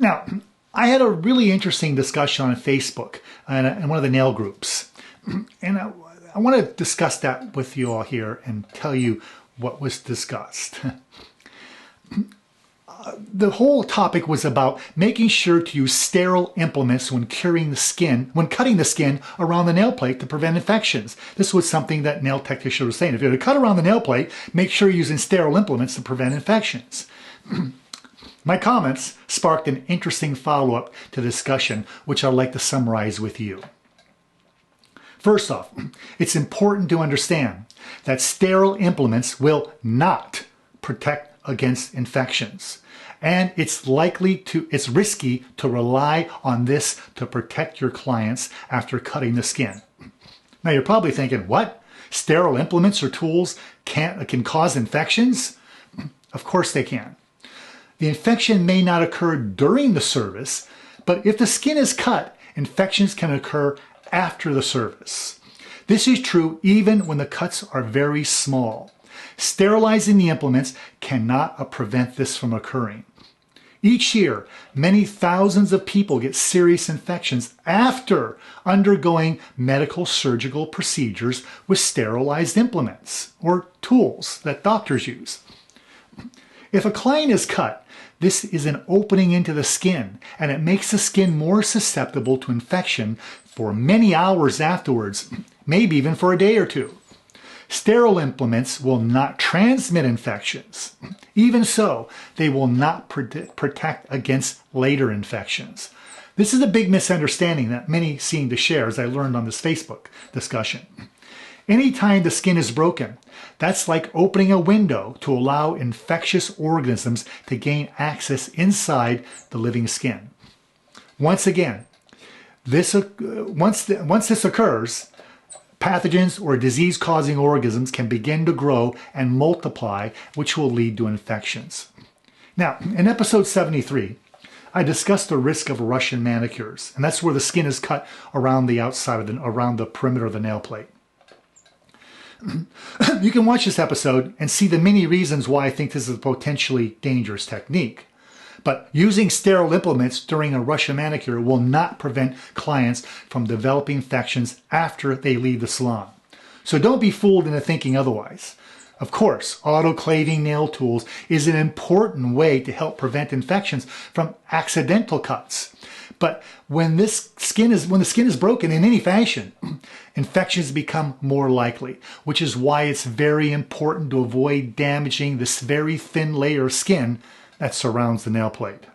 Now, I had a really interesting discussion on Facebook in one of the nail groups. And I want to discuss that with you all here and tell you what was discussed. The whole topic was about making sure to use sterile implements when cutting the skin around the nail plate to prevent infections. This was something that nail technicians were saying. If you're going to cut around the nail plate, make sure you're using sterile implements to prevent infections. My comments sparked an interesting follow-up to the discussion, which I'd like to summarize with you. First off, it's important to understand that sterile implements will not protect against infections. And it's risky to rely on this to protect your clients after cutting the skin. Now you're probably thinking, what? Sterile implements or tools can cause infections? Of course they can. The infection may not occur during the service, but if the skin is cut, infections can occur after the service. This is true even when the cuts are very small. Sterilizing the implements cannot prevent this from occurring. Each year, many thousands of people get serious infections after undergoing medical surgical procedures with sterilized implements or tools that doctors use. If a client is cut, this is an opening into the skin, and it makes the skin more susceptible to infection for many hours afterwards, maybe even for a day or two. Sterile implements will not transmit infections. Even so, they will not protect against later infections. This is a big misunderstanding that many seem to share, as I learned on this Facebook discussion. Anytime the skin is broken, that's like opening a window to allow infectious organisms to gain access inside the living skin. Once again, once this occurs, pathogens or disease-causing organisms can begin to grow and multiply, which will lead to infections. Now, in episode 73, I discussed the risk of Russian manicures, and that's where the skin is cut around the outside around the perimeter of the nail plate. You can watch this episode and see the many reasons why I think this is a potentially dangerous technique. But using sterile implements during a Russian manicure will not prevent clients from developing infections after they leave the salon. So don't be fooled into thinking otherwise. Of course, autoclaving nail tools is an important way to help prevent infections from accidental cuts. But when the skin is broken in any fashion, infections become more likely, which is why it's very important to avoid damaging this very thin layer of skin that surrounds the nail plate.